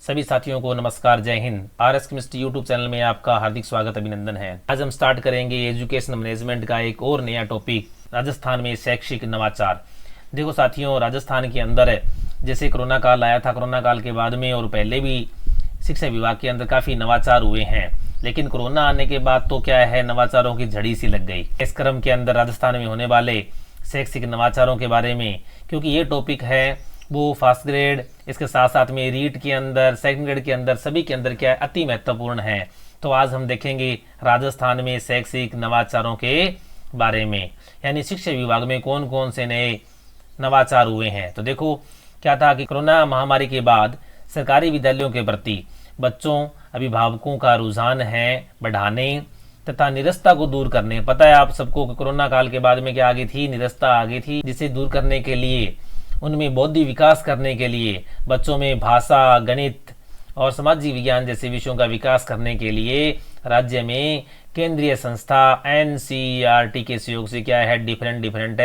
सभी साथियों को नमस्कार, जय Hind. RS chemistry YouTube channel में आपका हार्दिक स्वागत, अभिनंदन है। आज हम स्टार्ट करेंगे एजुकेशन मैनेजमेंट का एक और नया टॉपिक, राजस्थान में शैक्षिक नवाचार। देखो साथियों, राजस्थान के अंदर जैसे कोरोना काल आया था, कोरोना काल के बाद में और पहले भी शिक्षा विभाग के अंदर काफ़ी नवाचार हुए हैं, लेकिन कोरोना आने के बाद तो क्या है, नवाचारों की झड़ी सी लग गई। इस क्रम के अंदर राजस्थान में होने वाले शैक्षिक नवाचारों के बारे में, क्योंकि ये टॉपिक है वो फर्स्ट ग्रेड, इसके साथ साथ में रीट के अंदर, सेकंड ग्रेड के अंदर, सभी के अंदर क्या है, अति महत्वपूर्ण है। तो आज हम देखेंगे राजस्थान में शैक्षिक नवाचारों के बारे में, यानी शिक्षा विभाग में कौन कौन से नए नवाचार हुए हैं। तो देखो क्या था कि कोरोना महामारी के बाद सरकारी विद्यालयों के प्रति बच्चों, अभिभावकों का रुझान है बढ़ाने तथा निरस्ता को दूर करने। पता है आप सबको कि कोरोना काल के बाद में क्या आ गई थी, निरस्ता आ गई थी, जिसे दूर करने के लिए, उनमें बौद्धिक विकास करने के लिए, बच्चों में भाषा, गणित और सामाजिक विज्ञान जैसे विषयों का विकास करने के लिए राज्य में केंद्रीय संस्था NCERT के सहयोग से क्या है, डिफरेंट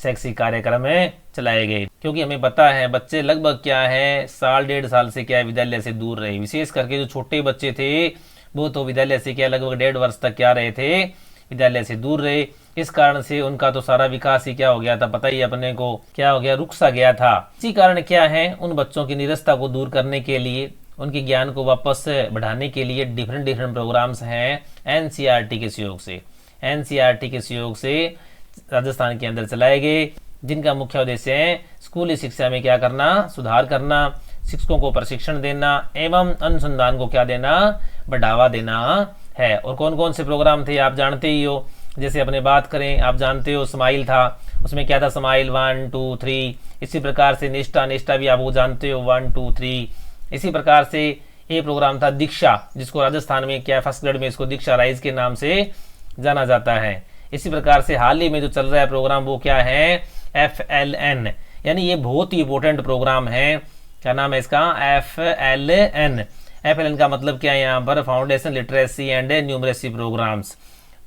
शैक्षिक कार्यक्रम चलाए गए। क्योंकि हमें पता है बच्चे लगभग क्या है, साल डेढ़ साल से क्या है, विद्यालय से दूर रहे। विशेष करके जो छोटे बच्चे थे वो तो विद्यालय से क्या लगभग 1.5 वर्ष तक क्या रहे थे, विद्यालय से दूर रहे। इस कारण से उनका तो सारा विकास ही क्या हो गया था, पता ही अपने को क्या हो गया, रुक सा गया था। इसी कारण क्या है, उन बच्चों की निरस्ता को दूर करने के लिए, उनके ज्ञान को वापस बढ़ाने के लिए डिफरेंट प्रोग्राम्स हैं NCERT के सहयोग से। NCERT के सहयोग से राजस्थान के अंदर चलाए गए, जिनका मुख्य उद्देश्य है स्कूली शिक्षा में क्या करना, सुधार करना, शिक्षकों को प्रशिक्षण देना एवं अनुसंधान को क्या देना, बढ़ावा देना है। और कौन कौन से प्रोग्राम थे आप जानते ही हो। जैसे अपने बात करें, आप जानते हो स्माइल था, उसमें क्या था, स्माइल 1 2 3। इसी प्रकार से निष्ठा भी आप वो जानते हो, 1 2 3। इसी प्रकार से ये प्रोग्राम था दीक्षा, जिसको राजस्थान में क्या फर्स्ट ग्रेड में इसको दीक्षा राइज के नाम से जाना जाता है। इसी प्रकार से हाल ही में जो चल रहा है प्रोग्राम वो क्या है, FLN, यानी ये बहुत ही इंपॉर्टेंट प्रोग्राम है। क्या नाम है इसका, FLN का मतलब क्या है यहाँ पर, foundation literacy and numeracy programs.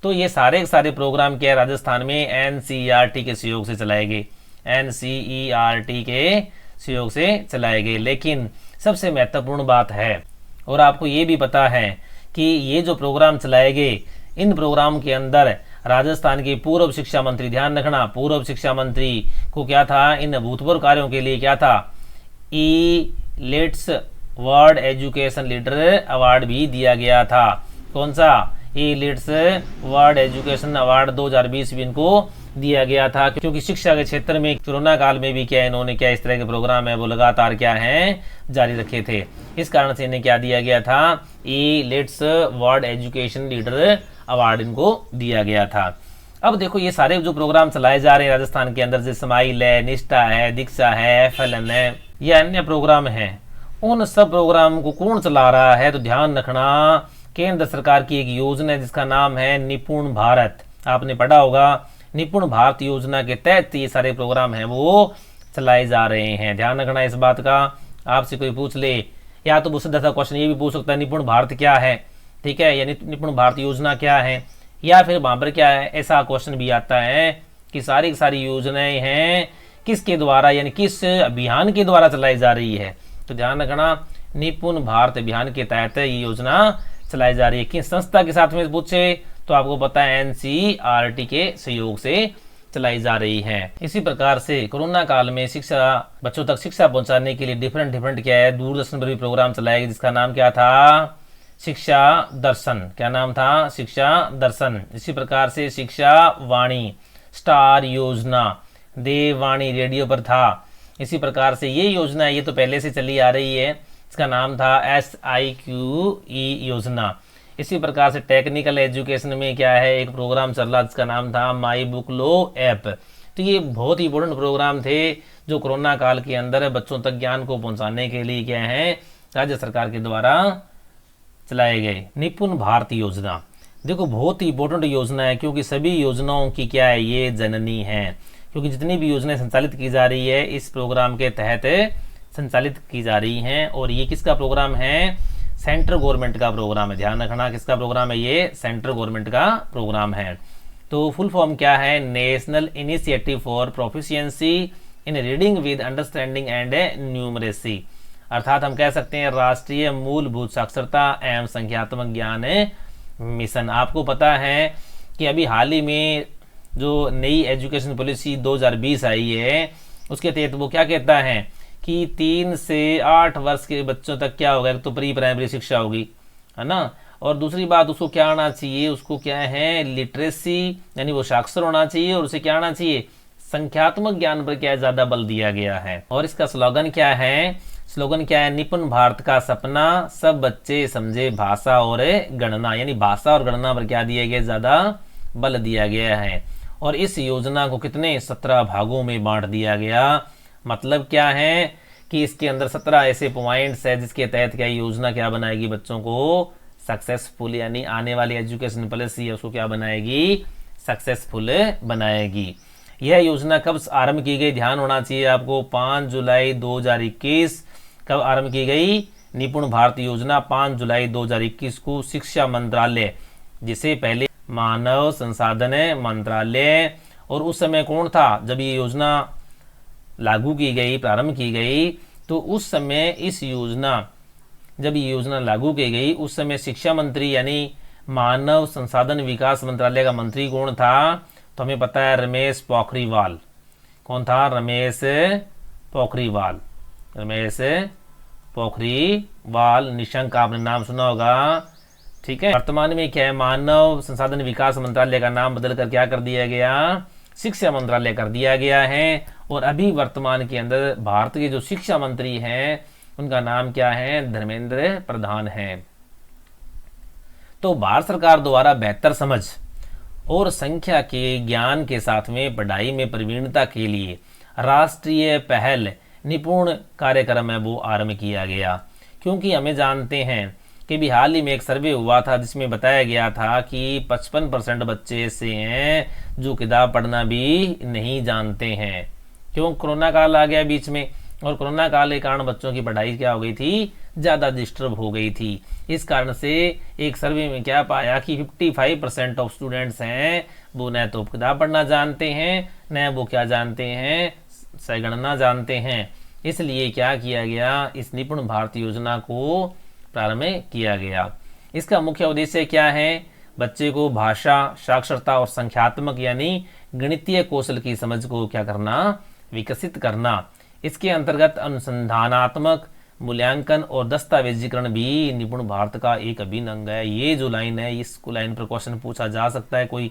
तो ये सारे प्रोग्राम क्या है, राजस्थान में NCERT के सहयोग से चलाए गए, NCERT के सहयोग से चलाए गए। लेकिन सबसे महत्वपूर्ण बात है, और आपको ये भी पता है कि ये जो प्रोग्राम चलाए गए, इन प्रोग्राम के अंदर राजस्थान के पूर्व शिक्षा मंत्री, ध्यान रखना, पूर्व शिक्षा मंत्री को क्या था, इन भूतपूर्व कार्यों के लिए क्या था, E-लिट्स वर्ल्ड एजुकेशन लीडर अवार्ड भी दिया गया था। कौन सा, E-लिट्स वर्ल्ड एजुकेशन अवार्ड 2020 भी इनको दिया गया था, क्योंकि शिक्षा के क्षेत्र में कोरोना काल में भी क्या इन्होंने क्या इस तरह के प्रोग्राम है वो लगातार क्या है, जारी रखे थे। इस कारण से इन्हें क्या दिया गया था, E-लिट्स वर्ल्ड एजुकेशन लीडर अवार्ड इनको दिया गया था। अब देखो ये सारे जो प्रोग्राम चलाए जा रहे हैं राजस्थान के अंदर, जैसे स्माइल है, निष्ठा है, दीक्षा है, FLN है, ये अन्य प्रोग्राम है। उन सब प्रोग्राम को कौन चला रहा है, तो ध्यान रखना, केंद्र सरकार की एक योजना है जिसका नाम है निपुण भारत। आपने पढ़ा होगा, निपुण भारत योजना के तहत ये सारे प्रोग्राम हैं वो चलाए जा रहे हैं। ध्यान रखना इस बात का। आपसे कोई पूछ ले, या तो सीधा सा क्वेश्चन ये भी पूछ सकता है, निपुण भारत क्या है, ठीक है, यानी निपुण भारत योजना क्या है, या फिर वहां पर क्या है, ऐसा क्वेश्चन भी आता है कि सारी की सारी योजनाएं हैं किसके द्वारा, यानी किस अभियान के द्वारा चलाई जा रही है। तो ध्यान रखना, निपुण भारत अभियान के तहत ये योजना चलाई जा रही है। किस संस्था के साथ में पूछे तो आपको पता है NCERT के सहयोग से चलाई जा रही है। इसी प्रकार से कोरोना काल में शिक्षा, बच्चों तक शिक्षा पहुंचाने के लिए डिफरेंट क्या है, दूरदर्शन पर भी प्रोग्राम चलाया गया, जिसका नाम क्या था, शिक्षा दर्शन। क्या नाम था, शिक्षा दर्शन। इसी प्रकार से शिक्षा वाणी, स्टार योजना, देववाणी रेडियो पर था। इसी प्रकार से ये योजना, ये तो पहले से चली आ रही है, इसका नाम था SIQE योजना। इसी प्रकार से टेक्निकल एजुकेशन में क्या है, एक प्रोग्राम चल रहा जिसका नाम था माई बुक लो ऐप। तो ये बहुत ही इंपॉर्टेंट प्रोग्राम थे जो कोरोना काल के अंदर बच्चों तक ज्ञान को पहुंचाने के लिए क्या है, राज्य सरकार के द्वारा चलाए गए। निपुण भारत योजना देखो बहुत ही इंपॉर्टेंट योजना है, क्योंकि सभी योजनाओं की क्या है, ये जननी है, क्योंकि जितनी भी योजनाएं संचालित की जा रही है इस प्रोग्राम के तहत संचालित की जा रही हैं। और ये किसका प्रोग्राम है, सेंट्रल गवर्नमेंट का प्रोग्राम है। ध्यान रखना किसका प्रोग्राम है, ये सेंट्रल गवर्नमेंट का प्रोग्राम है। तो फुल फॉर्म क्या है, national initiative for proficiency in reading with understanding and numeracy. अर्थात हम कह सकते हैं राष्ट्रीय मूलभूत साक्षरता एवं संख्यात्मक ज्ञान मिशन। आपको पता है कि अभी हाल ही में जो नई एजुकेशन पॉलिसी 2020 आई है, उसके तहत वो क्या कहता है कि 3 से 8 वर्ष के बच्चों तक क्या होगा, तो प्री प्राइमरी शिक्षा होगी, है ना। और दूसरी बात, उसको क्या आना चाहिए, उसको क्या है लिटरेसी, यानी वो साक्षर होना चाहिए, और उसे क्या आना चाहिए, संख्यात्मक ज्ञान पर क्या ज्यादा बल दिया गया है। और इसका स्लोगन क्या है, स्लोगन क्या है, निपुण भारत का सपना, सब बच्चे समझे भाषा और गणना, यानी भाषा और गणना पर क्या दिया गया, ज्यादा बल दिया गया है। और इस योजना को कितने 17 भागों में बांट दिया गया। मतलब क्या है कि इसके अंदर 17 ऐसे पॉइंट्स है जिसके तहत क्या योजना क्या बनाएगी, बच्चों को सक्सेसफुल, यानी आने वाली एजुकेशन पॉलिसी है उसको क्या बनाएगी, सक्सेसफुल बनाएगी। यह योजना कब आरंभ की गई, ध्यान होना चाहिए आपको, 5 जुलाई 2021 कब आरंभ की गई, निपुण भारत योजना 5 जुलाई 2021 को शिक्षा मंत्रालय, जिसे पहले मानव संसाधन मंत्रालय, और उस समय कौन था जब ये योजना लागू की गई, प्रारंभ की गई, तो उस समय इस योजना, जब ये योजना लागू की गई उस समय शिक्षा मंत्री यानी मानव संसाधन विकास मंत्रालय का मंत्री कौन था, तो हमें पता है रमेश पोखरियाल। कौन था, रमेश पोखरियाल, रमेश पोखरियाल निशंक, आपने नाम सुना होगा, ठीक है। वर्तमान में क्या है, मानव संसाधन विकास मंत्रालय का नाम बदल कर क्या कर दिया गया, शिक्षा मंत्रालय कर दिया गया है। और अभी वर्तमान के अंदर भारत के जो शिक्षा मंत्री हैं उनका नाम क्या है, धर्मेंद्र प्रधान है। तो भारत सरकार द्वारा बेहतर समझ और संख्या के ज्ञान के साथ में पढ़ाई में प्रवीणता के लिए राष्ट्रीय पहल निपुण कार्यक्रम है वो आरंभ किया गया। क्योंकि हमें जानते हैं कि भी हाल ही में एक सर्वे हुआ था जिसमें बताया गया था कि 55% बच्चे ऐसे हैं जो किताब पढ़ना भी नहीं जानते हैं। क्यों, कोरोना काल आ गया बीच में, और कोरोना काल के कारण बच्चों की पढ़ाई क्या हो गई थी, ज़्यादा डिस्टर्ब हो गई थी। इस कारण से एक सर्वे में क्या पाया कि 55% ऑफ स्टूडेंट्स हैं वो न तो किताब पढ़ना जानते हैं, न वो क्या जानते हैं, संगणना जानते हैं। इसलिए क्या किया गया, इस निपुण भारत योजना को प्रारंभ किया गया। इसका मुख्य उद्देश्य क्या है, बच्चे को भाषा, साक्षरता और संख्यात्मक यानी गणितीय कौशल की समझ को क्या करना, विकसित करना। इसके अंतर्गत अनुसंधानात्मक मूल्यांकन और दस्तावेजीकरण भी निपुण भारत का एक अभिन्न अंग है। ये जो लाइन है, इसको लाइन पर क्वेश्चन पूछा जा सकता है कोई,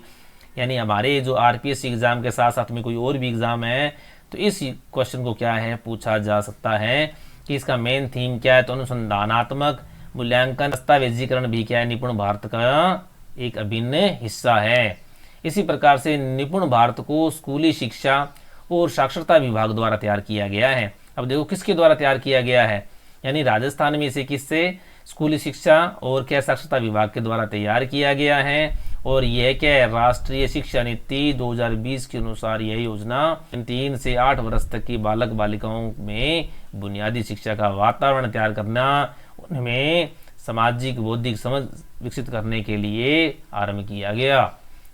यानी हमारे जो आरपीएससी एग्जाम के साथ साथ में कोई और भी एग्जाम है तो इस क्वेश्चन को क्या है पूछा जा सकता है कि इसका मेन थीम क्या है, तो अनुसंधानात्मक मूल्यांकन दस्तावेजीकरण भी क्या है, निपुण भारत का एक अभिन्न हिस्सा है। इसी प्रकार से निपुण भारत को स्कूली शिक्षा और साक्षरता विभाग द्वारा तैयार किया गया है। अब देखो किसके द्वारा तैयार किया गया है, यानी राजस्थान में इसे किससे, स्कूली शिक्षा और क्या साक्षरता विभाग के द्वारा तैयार किया गया है। और यह क्या है, राष्ट्रीय शिक्षा नीति 2020 के अनुसार यह योजना 3 से 8 वर्ष तक की बालक बालिकाओं में बुनियादी शिक्षा का वातावरण तैयार करना, उनमें सामाजिक बौद्धिक समझ विकसित करने के लिए आरंभ किया गया।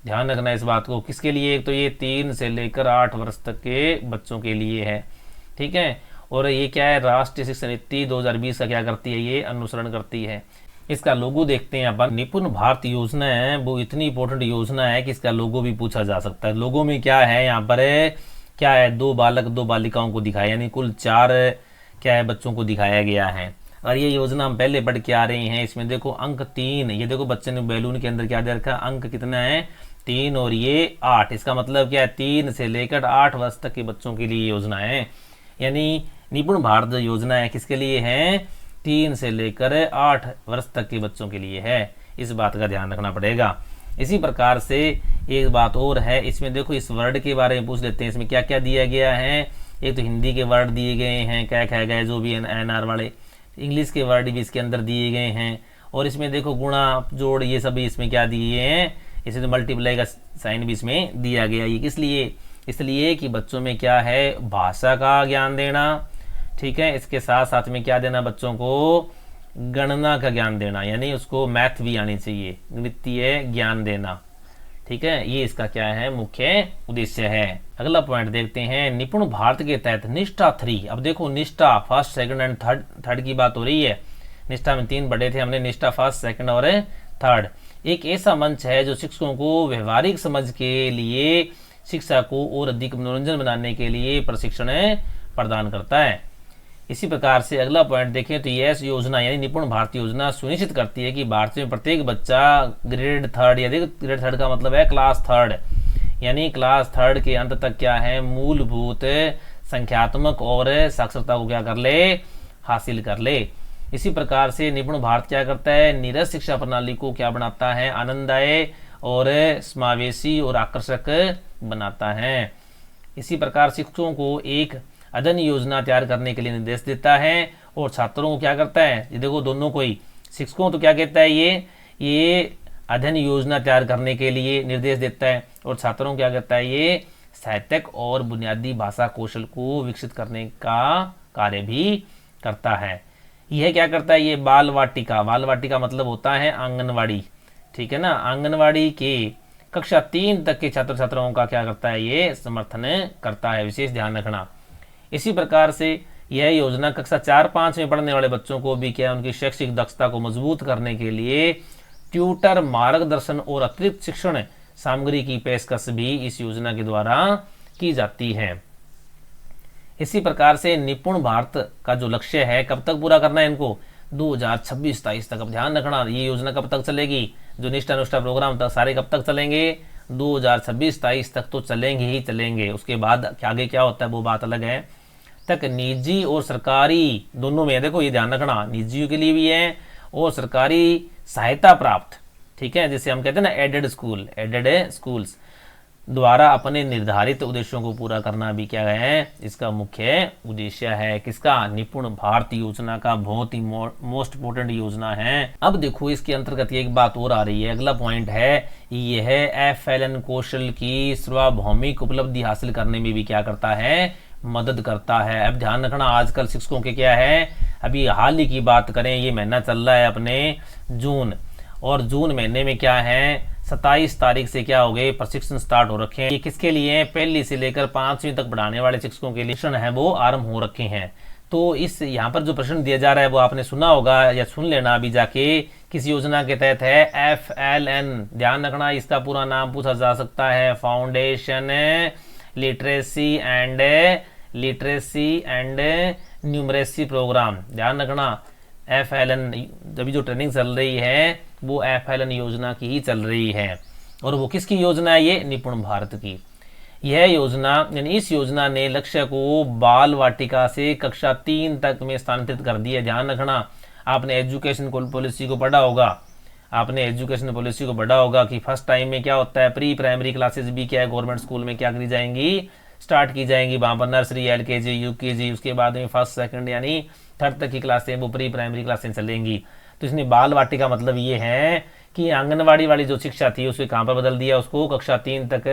ध्यान रखना इस बात को, किसके लिए, एक तो ये 3 से लेकर 8 वर्ष तक के बच्चों के लिए है, ठीक है। और ये क्या है, राष्ट्रीय शिक्षा नीति 2020 का क्या करती है, ये अनुसरण करती है। इसका लोगो देखते हैं अपन, निपुण भारत योजना है वो इतनी इंपॉर्टेंट योजना है कि इसका लोगो भी पूछा जा सकता है। लोगो में क्या है, यहाँ पर क्या है, 2 बालक 2 बालिकाओं को दिखाया, यानी कुल 4 क्या है बच्चों को दिखाया गया है। और ये योजना हम पहले पढ़ के आ रहे हैं। इसमें देखो अंक 3, ये देखो बच्चे ने बैलून के अंदर क्या दे रखा, अंक कितना है 3 और ये 8। इसका मतलब क्या है, 3 से लेकर 8 वर्ष तक के बच्चों के लिए योजना है। यानी निपुण भारत योजना है किसके लिए है, 3 से लेकर 8 वर्ष तक के बच्चों के लिए है। इस बात का ध्यान रखना पड़ेगा। इसी प्रकार से एक बात और है, इसमें देखो इस वर्ड के बारे में पूछ लेते हैं, इसमें क्या क्या दिया गया है। एक तो हिंदी के वर्ड दिए गए हैं, क्या क्या गए जो भी NR वाले, इंग्लिश के वर्ड भी इसके अंदर दिए गए हैं। और इसमें देखो गुणा जोड़ ये सभी इसमें क्या दिए हैं, इसे तो मल्टीप्लाई का साइन भी इसमें दिया गया। ये किस लिए, इसलिए कि बच्चों में क्या है, भाषा का ज्ञान देना, ठीक है। इसके साथ साथ में क्या देना, बच्चों को गणना का ज्ञान देना, यानी उसको मैथ भी आनी चाहिए, गणितीय ज्ञान देना, ठीक है, ये इसका क्या है, मुख्य उद्देश्य है। अगला पॉइंट देखते हैं, निपुण भारत के तहत निष्ठा 3। अब देखो निष्ठा फर्स्ट, सेकंड एंड थर्ड की बात हो रही है। निष्ठा में 3 बड़े थे हमने, निष्ठा फर्स्ट, सेकंड और थर्ड। एक ऐसा मंच है जो शिक्षकों को व्यवहारिक समझ के लिए, शिक्षा को और अधिक मनोरंजन बनाने के लिए प्रशिक्षण प्रदान करता है। इसी प्रकार से अगला पॉइंट देखें तो यह योजना यानी निपुण भारत योजना सुनिश्चित करती है कि भारत में प्रत्येक बच्चा ग्रेड 3 या ग्रेड 3 का मतलब है क्लास 3 यानी क्लास 3 के अंत तक क्या है, मूलभूत संख्यात्मक और साक्षरता को क्या कर ले, हासिल कर ले। इसी प्रकार से निपुण भारत क्या करता है, नीरस शिक्षा प्रणाली को क्या बनाता है, आनंददायी और समावेशी और आकर्षक बनाता है। इसी प्रकार शिक्षकों को एक अध्ययन योजना तैयार करने के लिए निर्देश देता है और छात्रों को क्या करता है, ये देखो दोनों को ही, शिक्षकों तो क्या कहता है, ये अध्ययन योजना तैयार करने के लिए निर्देश देता है और छात्रों को क्या कहता है, ये साहित्यक और बुनियादी भाषा कौशल को विकसित करने का कार्य भी करता है। यह क्या करता है, ये बाल वाटिका, बाल वाटिका मतलब होता है आंगनवाड़ी, ठीक है ना, आंगनवाड़ी के कक्षा 3 तक के छात्र छात्राओं का क्या करता है, ये समर्थन करता है, विशेष ध्यान रखना। इसी प्रकार से यह योजना कक्षा 4-5 में पढ़ने वाले बच्चों को भी क्या, उनकी शैक्षिक दक्षता को मजबूत करने के लिए ट्यूटर, मार्गदर्शन और अतिरिक्त शिक्षण सामग्री की पेशकश भी इस योजना के द्वारा की जाती है। इसी प्रकार से निपुण भारत का जो लक्ष्य है, कब तक पूरा करना है इनको, 2026-27 तक। अब ध्यान रखना, ये योजना कब तक चलेगी, जो निष्ठा अनुष्ठा प्रोग्राम तक सारे कब तक चलेंगे, 2026-27 तक तो चलेंगे ही चलेंगे। उसके बाद आगे क्या होता है वो बात अलग है। तक निजी और सरकारी दोनों में, देखो ये ध्यान रखना, निजियों के लिए भी है और सरकारी सहायता प्राप्त, ठीक है, जिसे हम कहते हैं ना एडेड स्कूल्स द्वारा अपने निर्धारित उद्देश्यों को पूरा करना भी क्या है, इसका मुख्य उद्देश्य है। किसका, निपुण भारत योजना का, बहुत ही मोस्ट इंपोर्टेंट योजना है। अब देखो इसके अंतर्गत एक बात और आ रही है, अगला पॉइंट है, यह FLN कौशल की सार्वभौमिक उपलब्धि हासिल करने में भी क्या करता है, मदद करता है। अब ध्यान रखना, आजकल शिक्षकों के क्या है, अभी हाल ही की बात करें, ये महीना चल रहा है अपने जून, और जून महीने में क्या है, 27 तारीख से क्या हो गए, प्रशिक्षण स्टार्ट हो रखे हैं। ये किसके लिए, पहली से लेकर 5वीं तक पढ़ाने वाले शिक्षकों के लिए शिक्षण है वो आरंभ हो रखे हैं। तो इस यहाँ पर जो प्रश्न दिया जा रहा है वो आपने सुना होगा या सुन लेना अभी जाके, किस योजना के तहत है, FLN। ध्यान रखना, इसका पूरा नाम पूछा जा सकता है, foundation literacy and numeracy program. ध्यान रखना, FLN अभी जो ट्रेनिंग चल रही है वो FLN योजना की ही चल रही है। और वो किसकी योजना है, ये निपुण भारत की। यह योजना यानी इस योजना ने लक्ष्य को बाल वाटिका से कक्षा 3 तक में स्थानांतरित कर दिया। ध्यान रखना, आपने एजुकेशन पॉलिसी को पढ़ा होगा, आपने एजुकेशन पॉलिसी को पढ़ा होगा कि फर्स्ट टाइम में क्या होता है, प्री प्राइमरी क्लासेस भी क्या है, गवर्नमेंट स्कूल में क्या करी जाएंगी, स्टार्ट की जाएंगी। वहाँ पर नर्सरी, LKG, UKG, उसके बाद में फर्स्ट सेकंड यानी थर्ड तक की क्लासें वो प्री प्राइमरी क्लासें चलेंगी। तो इसने बाल वाटिका मतलब ये है कि आंगनवाड़ी वाली जो शिक्षा थी उसे कहाँ पर बदल दिया, उसको कक्षा 3 तक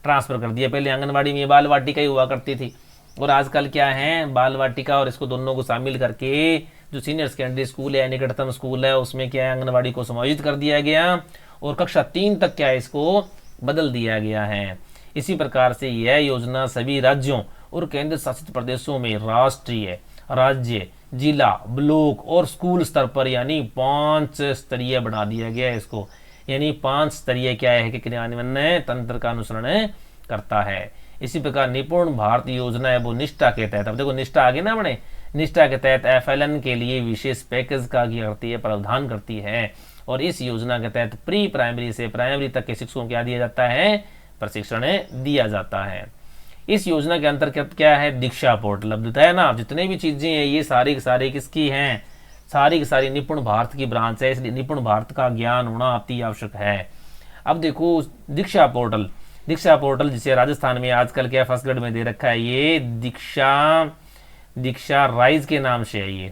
ट्रांसफर कर दिया। पहले आंगनवाड़ी में बाल वाटिका ही हुआ करती थी और आजकल क्या है, बाल वाटिका और इसको दोनों को शामिल करके जो सीनियर सेकेंडरी स्कूल है, निकटतम स्कूल है, उसमें क्या है, आंगनवाड़ी को समायोजित कर दिया गया और कक्षा 3 तक क्या है, इसको बदल दिया गया है। इसी प्रकार से यह योजना सभी राज्यों और केंद्र शासित प्रदेशों में राष्ट्रीय, राज्य, जिला, ब्लॉक और स्कूल स्तर पर यानी 5 स्तरीय बना दिया गया है इसको। यानी 5 स्तरीय क्या है कि क्रियान्वयन तंत्र का अनुसरण करता है। इसी प्रकार निपुण भारत योजना है वो निष्ठा के तहत, अब देखो निष्ठा आगे ना बढ़े, निष्ठा के तहत FLN के लिए विशेष पैकेज का करती है, प्रावधान करती है। और इस योजना के तहत प्री प्राइमरी से प्राइमरी तक के शिक्षकों को क्या दिया जाता है, प्रशिक्षण दिया जाता है। इस योजना के अंतर्गत क्या है, दीक्षा पोर्टल। अब बताया ना, जितने भी चीजें हैं ये सारी की सारी किसकी हैं, सारी की सारी निपुण भारत की ब्रांच है, इसलिए निपुण भारत का ज्ञान होना अति आवश्यक है। अब देखो दीक्षा पोर्टल जिसे राजस्थान में आजकल क्या फर्स्ट ग्रेड में दे रखा है, ये दीक्षा राइज के नाम से है। ये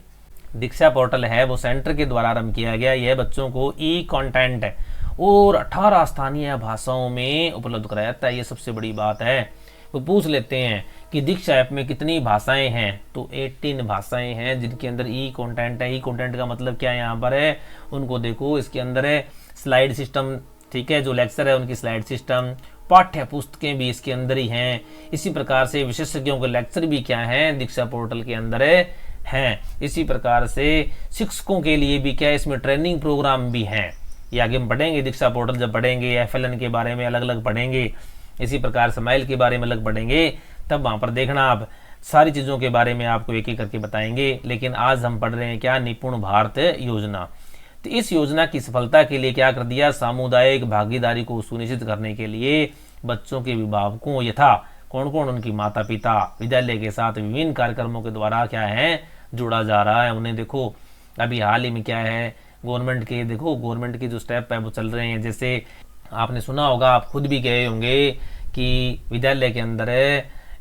दीक्षा पोर्टल है वो सेंटर के द्वारा आरंभ किया गया। यह बच्चों को कंटेंट और 18 स्थानीय भाषाओं में उपलब्ध कराया जाता है। ये सबसे बड़ी बात है। वो पूछ लेते हैं कि दीक्षा ऐप में कितनी भाषाएं हैं, तो 18 भाषाएं हैं जिनके अंदर कंटेंट है। कंटेंट का मतलब क्या है यहाँ पर है, उनको देखो इसके अंदर है स्लाइड सिस्टम, ठीक है। जो लेक्चर है उनकी स्लाइड सिस्टम, पाठ्य पुस्तकें भी इसके अंदर ही हैं। इसी प्रकार से विशेषज्ञों के लेक्चर भी क्या हैं, दीक्षा पोर्टल के अंदर हैं। इसी प्रकार से शिक्षकों के लिए भी क्या है, इसमें ट्रेनिंग प्रोग्राम भी हैं। ये आगे हम पढ़ेंगे, दीक्षा पोर्टल जब पढ़ेंगे, FLN के बारे में अलग अलग पढ़ेंगे, इसी प्रकार स्माइल के बारे में अलग पढ़ेंगे, तब वहां पर देखना आप सारी चीजों के बारे में आपको एक एक करके बताएंगे। लेकिन आज हम पढ़ रहे हैं क्या, निपुण भारत योजना। तो इस योजना की सफलता के लिए क्या कर दिया, सामुदायिक भागीदारी को सुनिश्चित करने के लिए बच्चों के अभिभावकों यथा कौन कौन, उनकी माता पिता, विद्यालय के साथ विभिन्न कार्यक्रमों के द्वारा क्या है, जुड़ा जा रहा है। उन्हें देखो अभी हाल ही में क्या है, गवर्नमेंट के जो स्टेप है वो चल रहे हैं। जैसे आपने सुना होगा, आप खुद भी गए होंगे कि विद्यालय के अंदर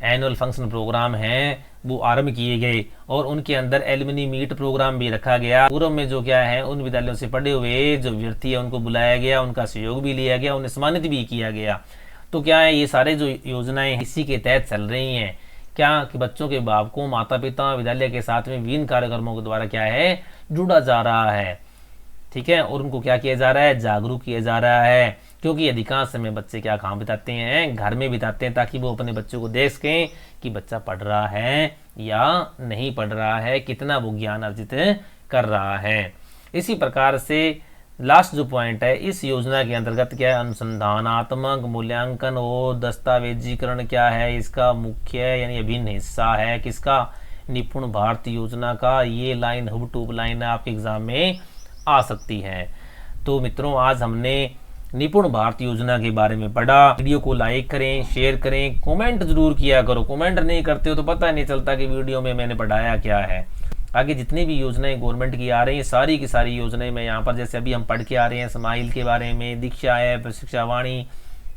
एनुअल फंक्शन प्रोग्राम है वो आरंभ किए गए और उनके अंदर एलुमनी मीट प्रोग्राम भी रखा गया। पूर्व में जो क्या है, उन विद्यालयों से पढ़े हुए जो विद्यार्थी है उनको बुलाया गया, उनका सहयोग भी लिया गया, उन्हें सम्मानित भी किया गया। तो क्या है, ये सारे जो योजनाएं इसी के तहत चल रही हैं क्या, कि बच्चों के अभिभावकों, माता पिता, विद्यालय के साथ में विभिन्न कार्यक्रमों के द्वारा क्या है, जुड़ा जा रहा है। ठीक है, और उनको क्या किया जा रहा है, जागरूक किया जा रहा है। क्योंकि अधिकांश समय बच्चे क्या कहाँ बिताते हैं, घर में बिताते हैं, ताकि वो अपने बच्चों को देख सकें कि बच्चा पढ़ रहा है या नहीं पढ़ रहा है, कितना वो ज्ञान अर्जित कर रहा है। इसी प्रकार से लास्ट जो पॉइंट है इस योजना के अंतर्गत क्या है, अनुसंधानात्मक मूल्यांकन और दस्तावेजीकरण क्या है, इसका मुख्य यानी अभिन्न हिस्सा है किसका, निपुण भारत योजना का। ये लाइन हुब टूब लाइन आपके एग्जाम में आ सकती है। तो मित्रों, आज हमने निपुण भारत योजना के बारे में पढ़ा। वीडियो को लाइक करें, शेयर करें, कमेंट जरूर किया करो। कमेंट नहीं करते हो तो पता नहीं चलता कि वीडियो में मैंने पढ़ाया क्या है। आगे जितनी भी योजनाएं गवर्नमेंट की आ रही हैं, सारी की सारी योजनाएं मैं यहाँ पर, जैसे अभी हम पढ़ के आ रहे हैं स्माइल के बारे में, दीक्षा ऐप, शिक्षा वाणी,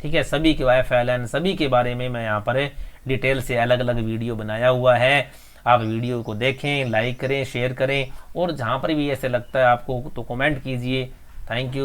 ठीक है, सभी के FLN सभी के बारे में मैं यहाँ पर डिटेल से अलग अलग वीडियो बनाया हुआ है। आप वीडियो को देखें, लाइक करें, शेयर करें, और जहाँ पर भी ऐसे लगता है आपको तो कमेंट कीजिए। Thank you.